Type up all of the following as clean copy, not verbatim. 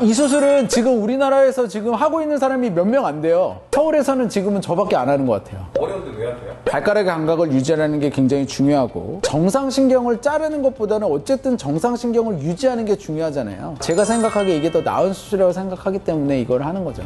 이 수술은 지금 우리나라에서 지금 하고 있는 사람이 몇 명 안 돼요. 서울에서는 지금은 저밖에 안 하는 것 같아요. 어려운데 왜 하세요? 발가락의 감각을 유지하는 게 굉장히 중요하고 정상신경을 자르는 것보다는 어쨌든 정상신경을 유지하는 게 중요하잖아요. 제가 생각하기에 이게 더 나은 수술이라고 생각하기 때문에 이걸 하는 거죠.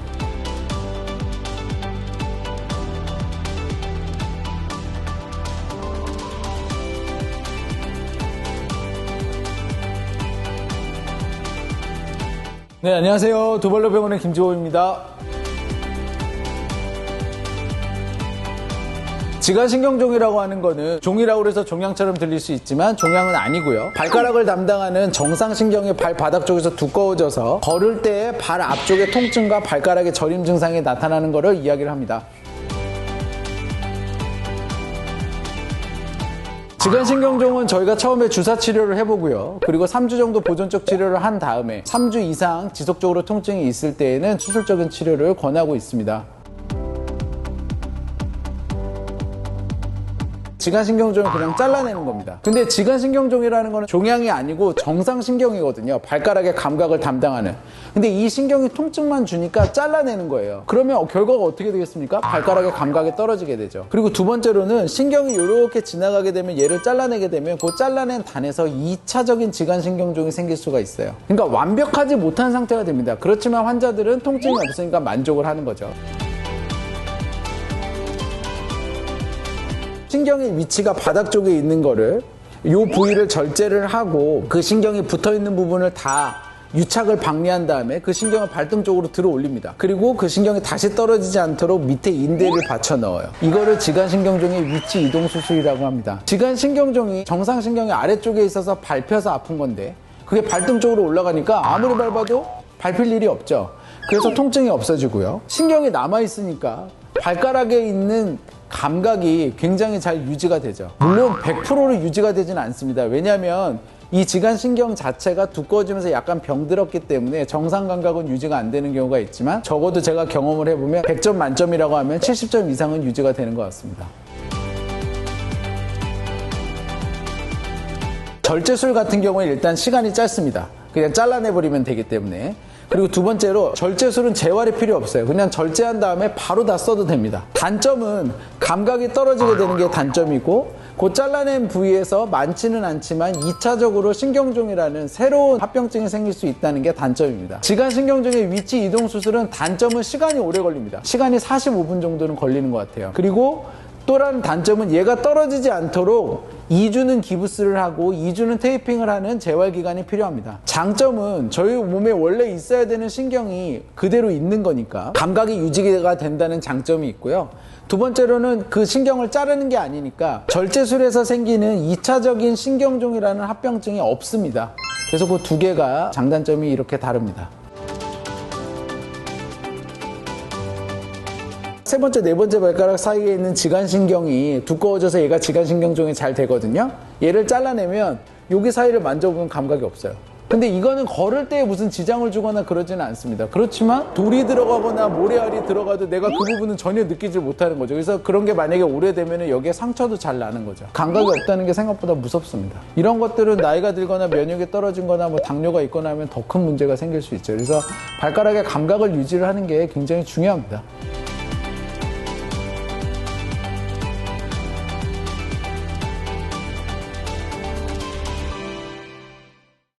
네, 안녕하세요. 두발로 병원의 김지호입니다. 지간신경종이라고 하는 거는 종이라고 해서 종양처럼 들릴 수 있지만 종양은 아니고요. 발가락을 담당하는 정상신경이 발바닥 쪽에서 두꺼워져서 걸을 때 발 앞쪽의 통증과 발가락의 저림 증상이 나타나는 것을 이야기를 합니다. 지간신경종은 저희가 처음에 주사 치료를 해보고요. 그리고 3주 정도 보존적 치료를 한 다음에 3주 이상 지속적으로 통증이 있을 때에는 수술적인 치료를 권하고 있습니다. 지간신경종은 그냥 잘라내는 겁니다. 근데 지간신경종이라는 거는 종양이 아니고 정상신경이거든요. 발가락의 감각을 담당하는. 근데 이 신경이 통증만 주니까 잘라내는 거예요. 그러면 결과가 어떻게 되겠습니까? 발가락의 감각이 떨어지게 되죠. 그리고 두 번째로는 신경이 이렇게 지나가게 되면 얘를 잘라내게 되면 그 잘라낸 단에서 2차적인 지간신경종이 생길 수가 있어요. 그러니까 완벽하지 못한 상태가 됩니다. 그렇지만 환자들은 통증이 없으니까 만족을 하는 거죠. 신경의 위치가 바닥 쪽에 있는 거를 이 부위를 절제를 하고 그 신경이 붙어있는 부분을 다 유착을 방리한 다음에 그 신경을 발등 쪽으로 들어 올립니다. 그리고 그 신경이 다시 떨어지지 않도록 밑에 인대를 받쳐 넣어요. 이거를 지간신경종의 위치 이동 수술이라고 합니다. 지간신경종이 정상신경의 아래쪽에 있어서 밟혀서 아픈 건데 그게 발등 쪽으로 올라가니까 아무리 밟아도 밟힐 일이 없죠. 그래서 통증이 없어지고요. 신경이 남아있으니까 발가락에 있는 감각이 굉장히 잘 유지가 되죠. 물론 100%로 유지가 되지는 않습니다. 왜냐하면 이 지간신경 자체가 두꺼워지면서 약간 병들었기 때문에 정상 감각은 유지가 안 되는 경우가 있지만 적어도 제가 경험을 해보면 100점 만점이라고 하면 70점 이상은 유지가 되는 것 같습니다. 절제술 같은 경우에 일단 시간이 짧습니다. 그냥 잘라내버리면 되기 때문에. 그리고 두 번째로 절제술은 재활이 필요 없어요. 그냥 절제한 다음에 바로 다 써도 됩니다. 단점은 감각이 떨어지게 되는 게 단점이고 그 잘라낸 부위에서 많지는 않지만 2차적으로 신경종이라는 새로운 합병증이 생길 수 있다는 게 단점입니다. 지간신경종의 위치 이동 수술은 단점은 시간이 오래 걸립니다. 시간이 45분 정도는 걸리는 것 같아요. 그리고 또 다른 단점은 얘가 떨어지지 않도록 2주는 기부스를 하고 2주는 테이핑을 하는 재활기간이 필요합니다. 장점은 저희 몸에 원래 있어야 되는 신경이 그대로 있는 거니까 감각이 유지가 된다는 장점이 있고요. 두 번째로는 그 신경을 자르는 게 아니니까 절제술에서 생기는 2차적인 신경종이라는 합병증이 없습니다. 그래서 그 두 개가 장단점이 이렇게 다릅니다. 세 번째, 네 번째 발가락 사이에 있는 지간신경이 두꺼워져서 얘가 지간신경종이 잘 되거든요. 얘를 잘라내면 여기 사이를 만져보면 감각이 없어요. 근데 이거는 걸을 때 무슨 지장을 주거나 그러지는 않습니다. 그렇지만 돌이 들어가거나 모래알이 들어가도 내가 그 부분은 전혀 느끼지 못하는 거죠. 그래서 그런 게 만약에 오래되면 여기에 상처도 잘 나는 거죠. 감각이 없다는 게 생각보다 무섭습니다. 이런 것들은 나이가 들거나 면역이 떨어진 거나 뭐 당뇨가 있거나 하면 더 큰 문제가 생길 수 있죠. 그래서 발가락의 감각을 유지를 하는 게 굉장히 중요합니다.